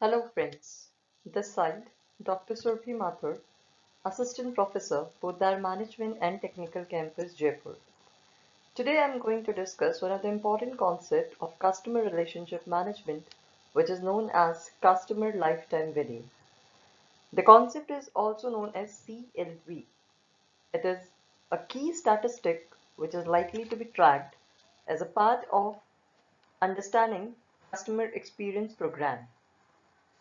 Hello friends, this side Dr. Surabhi Mathur, Assistant Professor, Poddar Management and Technical Campus, Jaipur. Today I am going to discuss one of the important concepts of customer relationship management, which is known as customer lifetime value. The concept is also known as CLV. It is a key statistic which is likely to be tracked as a part of understanding customer experience program.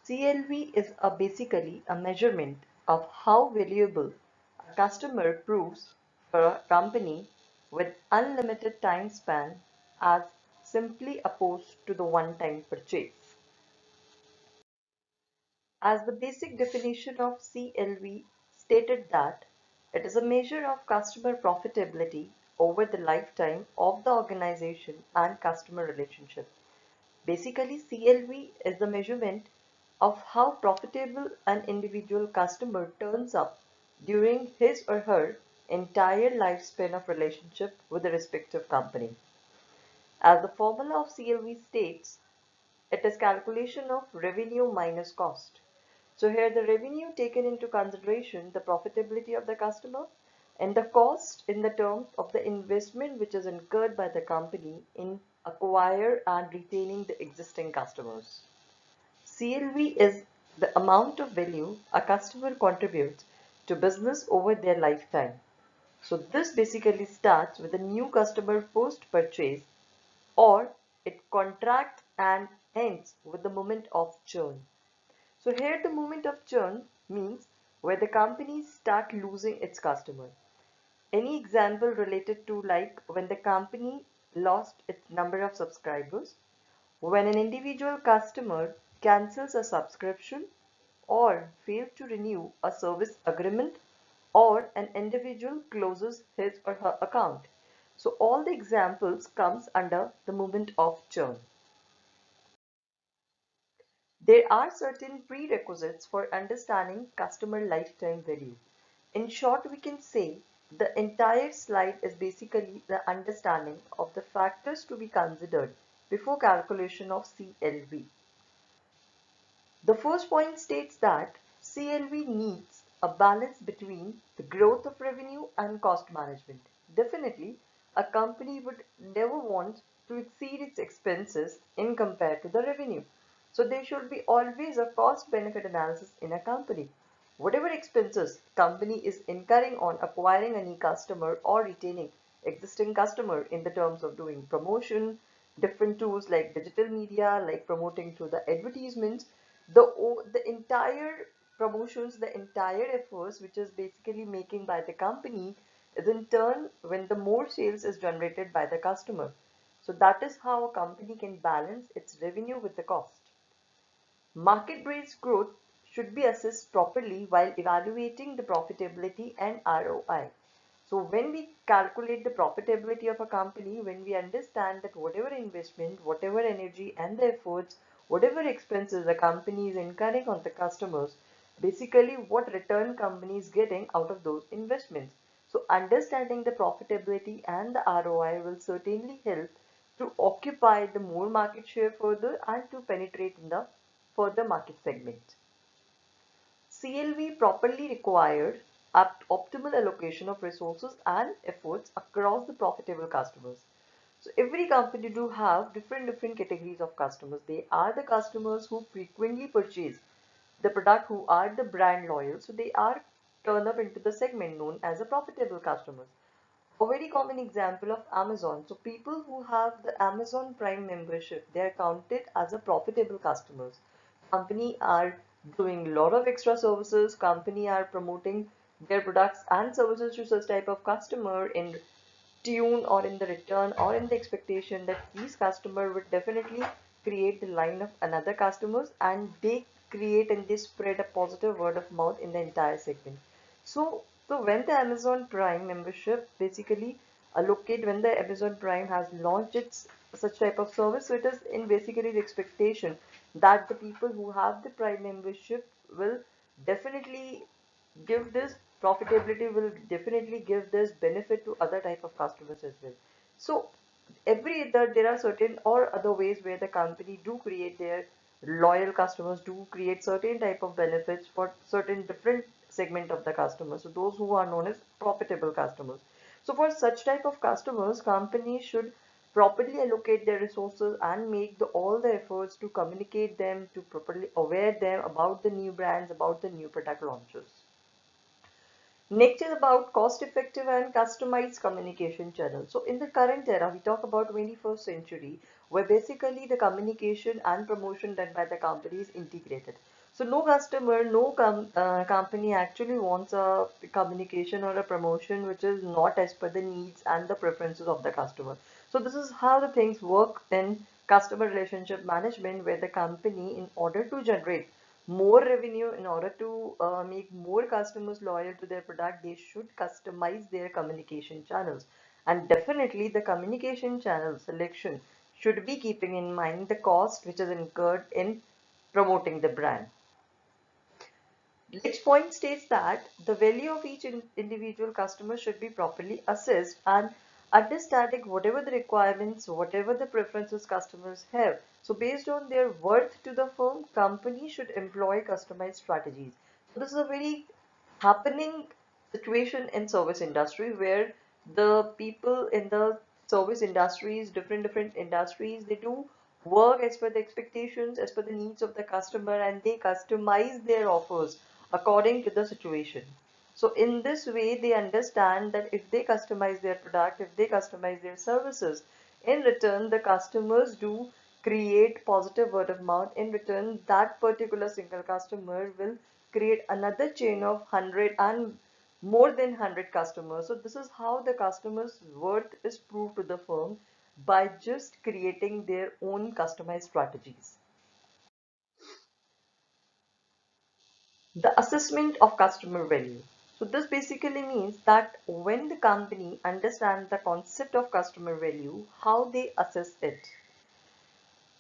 CLV is basically a measurement of how valuable a customer proves for a company with unlimited time span as simply opposed to the one-time purchase. As the basic definition of CLV stated that it is a measure of customer profitability over the lifetime of the organization and customer relationship. Basically, CLV is the measurement of how profitable an individual customer turns up during his or her entire lifespan of relationship with the respective company. As the formula of CLV states, it is calculation of revenue minus cost. So here the revenue taken into consideration the profitability of the customer and the cost in the terms of the investment which is incurred by the company in acquire and retaining the existing customers. CLV is the amount of value a customer contributes to business over their lifetime. So this basically starts with a new customer post purchase or it contracts and ends with the moment of churn. So here the moment of churn means where the company start losing its customer. Any example related to like when the company lost its number of subscribers, when an individual customer cancels a subscription or fails to renew a service agreement or an individual closes his or her account. So all the examples comes under the moment of churn. There are certain prerequisites for understanding customer lifetime value. In short, we can say the entire slide is basically the understanding of the factors to be considered before calculation of CLV. The first point states that CLV needs a balance between the growth of revenue and cost management. Definitely, a company would never want to exceed its expenses in compared to the revenue. So there should be always a cost benefit analysis in a company. Whatever expenses company is incurring on acquiring a new customer or retaining existing customer in the terms of doing promotion, different tools like digital media, like promoting through the advertisements, the entire promotions, the entire efforts which is basically making by the company is in turn when the more sales is generated by the customer. So that is how a company can balance its revenue with the cost. Market-based growth should be assessed properly while evaluating the profitability and ROI. So when we calculate the profitability of a company, when we understand that whatever investment, whatever energy and the efforts, whatever expenses the company is incurring on the customers, basically what return company is getting out of those investments. So understanding the profitability and the ROI will certainly help to occupy the more market share further and to penetrate in the further market segment. CLV properly required optimal allocation of resources and efforts across the profitable customers. So every company do have different categories of customers. They are the customers who frequently purchase the product, who are the brand loyal. So they are turned up into the segment known as a profitable customers. A very common example of Amazon. So people who have the Amazon Prime membership, they are counted as a profitable customers. Company are doing a lot of extra services. Company are promoting their products and services to such type of customer in tune or in the return or in the expectation that these customer would definitely create the line of another customers and they create and they spread a positive word of mouth in the entire segment. So when the Amazon Prime membership basically allocate when the Amazon Prime has launched its such type of service, so it is in basically the expectation that the people who have the Prime membership will definitely give this profitability, will definitely give this benefit to other type of customers as well. So there are certain or other ways where the company do create their loyal customers do create certain type of benefits for certain different segment of the customers. So those who are known as profitable customers. So for such type of customers, companies should properly allocate their resources and make all the efforts to communicate them, to properly aware them about the new brands, about the new product launches. Next is about cost-effective and customized communication channels. So in the current era, we talk about 21st century, where basically the communication and promotion done by the company is integrated. So no customer, no company actually wants a communication or a promotion which is not as per the needs and the preferences of the customer. So this is how the things work in customer relationship management, where the company, in order to generate more revenue, in order to make more customers loyal to their product, they should customize their communication channels. And definitely the communication channel selection should be keeping in mind the cost which is incurred in promoting the brand. Each point states that the value of each individual customer should be properly assessed, and understanding whatever the requirements, whatever the preferences customers have. So based on their worth to the firm, company should employ customized strategies. So this is a very happening situation in service industry, where the people in the service industries, different industries, they do work as per the expectations, as per the needs of the customer, and they customize their offers according to the situation. So in this way, they understand that if they customize their product, if they customize their services, in return, the customers do create positive word of mouth. In return, that particular single customer will create another chain of 100 and more than 100 customers. So this is how the customer's worth is proved to the firm, by just creating their own customized strategies. The assessment of customer value. So this basically means that when the company understands the concept of customer value, how they assess it.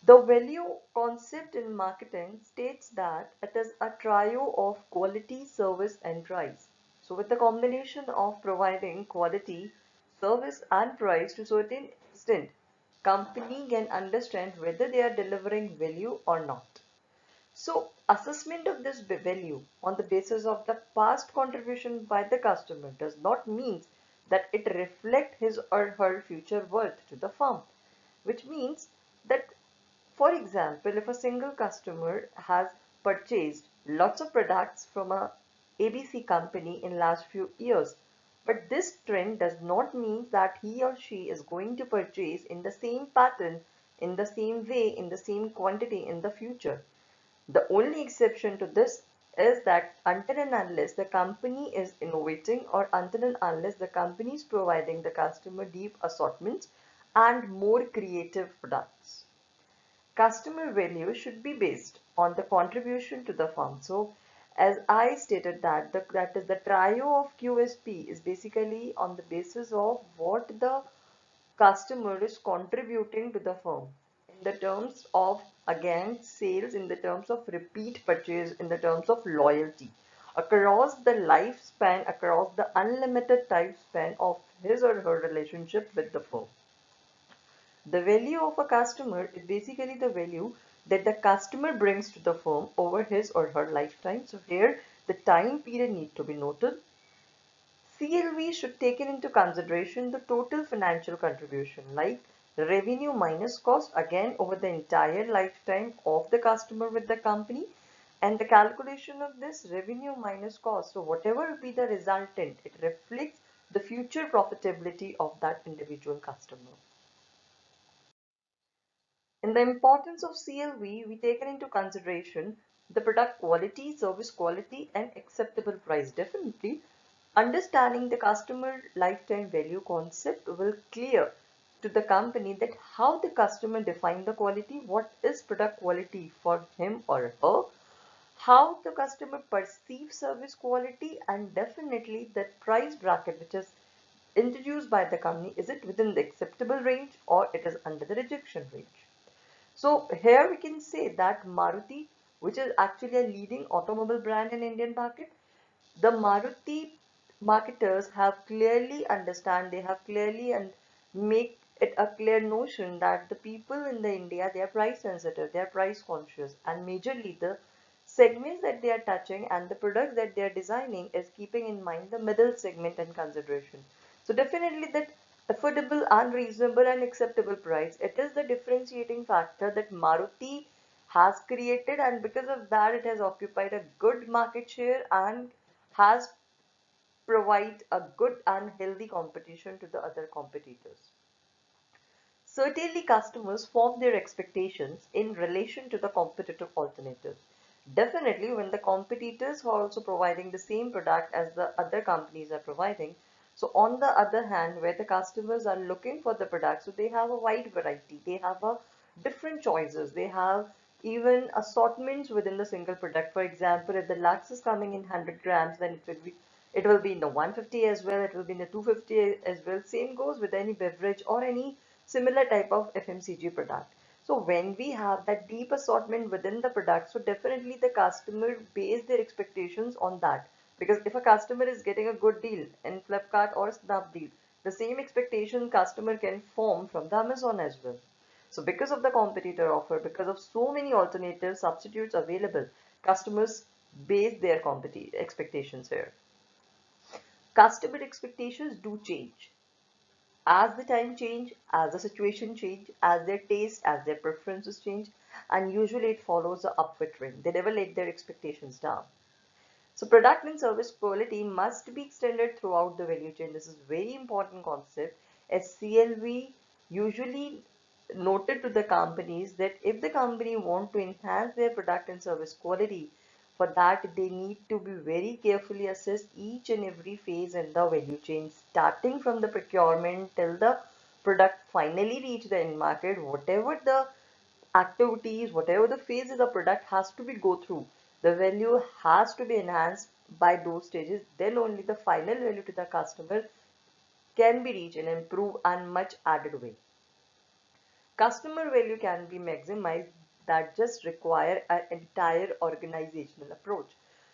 The value concept in marketing states that it is a trio of quality, service, and price. So with the combination of providing quality, service, and price to a certain extent, company can understand whether they are delivering value or not. So assessment of this value on the basis of the past contribution by the customer does not mean that it reflects his or her future worth to the firm, which means that, for example, if a single customer has purchased lots of products from a ABC company in last few years, but this trend does not mean that he or she is going to purchase in the same pattern, in the same way, in the same quantity in the future. The only exception to this is that until and unless the company is innovating, or until and unless the company is providing the customer deep assortments and more creative products. Customer value should be based on the contribution to the firm. So as I stated, that is the trio of QSP is basically on the basis of what the customer is contributing to the firm in the terms of, again, sales, in the terms of repeat purchase, in the terms of loyalty across the lifespan, across the unlimited time span of his or her relationship with the firm. The value of a customer is basically the value that the customer brings to the firm over his or her lifetime. So here the time period need to be noted. CLV should take into consideration the total financial contribution, like revenue minus cost, again over the entire lifetime of the customer with the company, and the calculation of this revenue minus cost. So whatever will be the resultant, it reflects the future profitability of that individual customer. In the importance of CLV, we taken into consideration the product quality, service quality, and acceptable price. Definitely, understanding the customer lifetime value concept will clear to the company that how the customer define the quality, what is product quality for him or her, how the customer perceives service quality, and definitely that price bracket which is introduced by the company, is it within the acceptable range or it is under the rejection range. So here we can say that Maruti, which is actually a leading automobile brand in Indian market, the Maruti marketers have clearly understand, they have clearly and make it a clear notion that the people in the India, they are price sensitive, they are price conscious, and majorly the segments that they are touching and the products that they are designing is keeping in mind the middle segment and consideration. So definitely that affordable, unreasonable and acceptable price, it is the differentiating factor that Maruti has created, and because of that it has occupied a good market share and has provide a good and healthy competition to the other competitors. Certainly, customers form their expectations in relation to the competitive alternatives. Definitely, when the competitors are also providing the same product as the other companies are providing, so on the other hand, where the customers are looking for the product, so they have a wide variety, they have a different choices, they have even assortments within the single product. For example, if the Lux is coming in 100 grams, then it will be in the 150 as well, it will be in the 250 as well. Same goes with any beverage or any similar type of FMCG product. So when we have that deep assortment within the product, so definitely the customer base their expectations on that. Because if a customer is getting a good deal in Flipkart or Snapdeal, the same expectation customer can form from the Amazon as well. So because of the competitor offer, because of so many alternative substitutes available, customers base their expectations here. Customer expectations do change as the time change, as the situation change, as their taste, as their preferences change, and usually it follows the upward trend. They never let their expectations down. So product and service quality must be extended throughout the value chain. This is very important concept, as CLV usually noted to the companies that if the company want to enhance their product and service quality, for that they need to be very carefully assess each and every phase in the value chain, starting from the procurement till the product finally reach the end market. Whatever the activities, whatever the phases the product has to be go through, the value has to be enhanced by those stages. Then only the final value to the customer can be reached in improved and much added way. Customer value can be maximized that just require an entire organizational approach.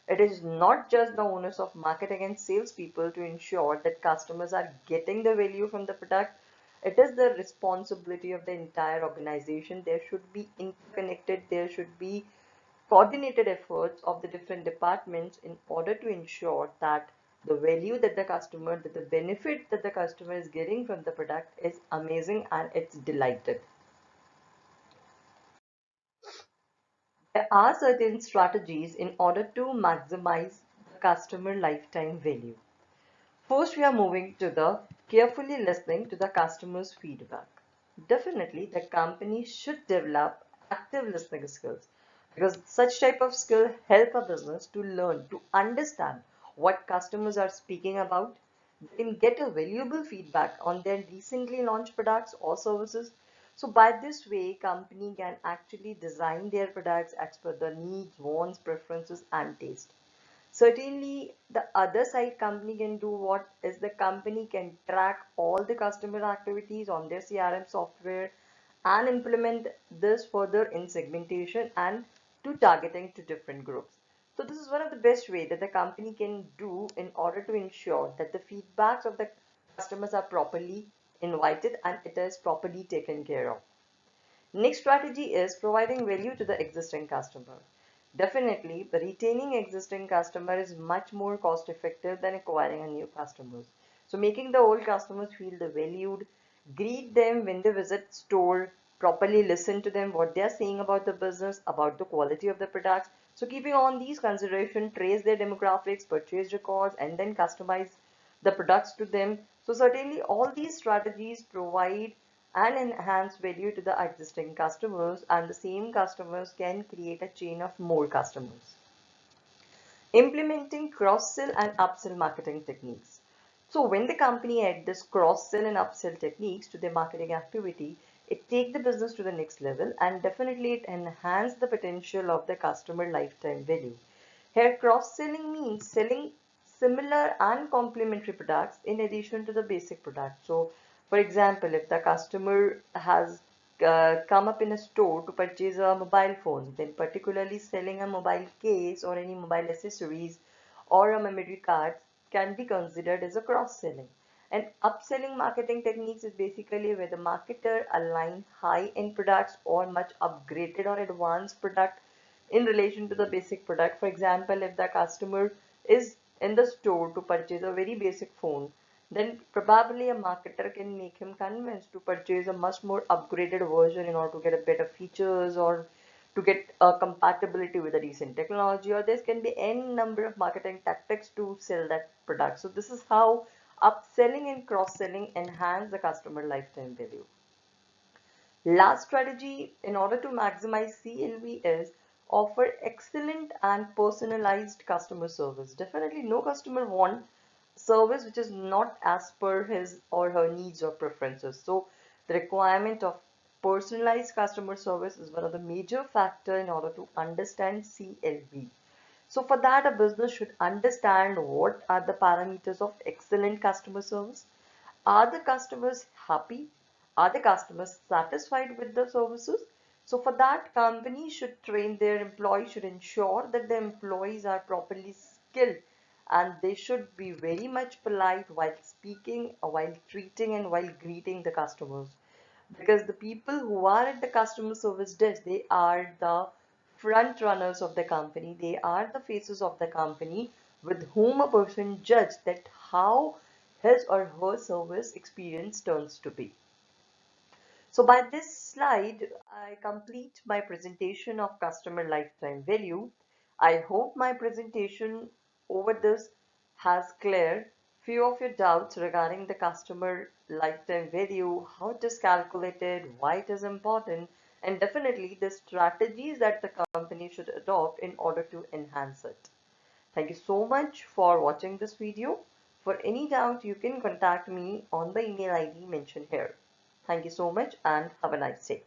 It is not just the onus of marketing and salespeople to ensure that customers are getting the value from the product. It is the responsibility of the entire organization. There should be interconnected, there should be coordinated efforts of the different departments in order to ensure that the value that the customer, that the benefit that the customer is getting from the product is amazing and it's delighted. There are certain strategies in order to maximize the customer lifetime value. First, we are moving to the carefully listening to the customer's feedback. Definitely, the company should develop active listening skills because such type of skill help a business to learn, to understand what customers are speaking about. They can get a valuable feedback on their recently launched products or services. So by this way, company can actually design their products as per the needs, wants, preferences, and taste. Certainly, the other side company can do what is the company can track all the customer activities on their CRM software and implement this further in segmentation and to targeting to different groups. So this is one of the best way that the company can do in order to ensure that the feedbacks of the customers are properly invited and it is properly taken care of. Next strategy is providing value to the existing customer. Definitely, the retaining existing customer is much more cost effective than acquiring a new customers. So making the old customers feel the valued, greet them when they visit store, properly listen to them what they are saying about the business, about the quality of the products. So keeping on these consideration, trace their demographics, purchase records, and then customize the products to them. So certainly all these strategies provide and enhance value to the existing customers, and the same customers can create a chain of more customers. Implementing cross-sell and upsell marketing techniques. So when the company add this cross-sell and upsell techniques to their marketing activity, it take the business to the next level and definitely it enhance the potential of the customer lifetime value. Here cross-selling means selling similar and complementary products in addition to the basic product. So for example, if the customer has come up in a store to purchase a mobile phone, then particularly selling a mobile case or any mobile accessories or a memory card can be considered as a cross-selling. And upselling marketing techniques is basically where the marketer align high-end products or much upgraded or advanced product in relation to the basic product. For example, if the customer is in the store to purchase a very basic phone, then probably a marketer can make him convinced to purchase a much more upgraded version in order to get a better features or to get a compatibility with a recent technology, or there can be n number of marketing tactics to sell that product. So this is how upselling and cross-selling enhance the customer lifetime value. Last strategy in order to maximize CLV is offer excellent and personalized customer service. Definitely no customer want service which is not as per his or her needs or preferences. So the requirement of personalized customer service is one of the major factor in order to understand CLV. So for that, a business should understand what are the parameters of excellent customer service. Are the customers happy? Are the customers satisfied with the services? So for that, company should train their employees, should ensure that the employees are properly skilled and they should be very much polite while speaking, while treating and while greeting the customers. Because the people who are at the customer service desk, they are the front runners of the company. They are the faces of the company with whom a person judges that how his or her service experience turns to be. So by this slide, I complete my presentation of customer lifetime value. I hope my presentation over this has cleared few of your doubts regarding the customer lifetime value, how it is calculated, why it is important, and definitely the strategies that the company should adopt in order to enhance it. Thank you so much for watching this video. For any doubt, you can contact me on the email ID mentioned here. Thank you so much and have a nice day.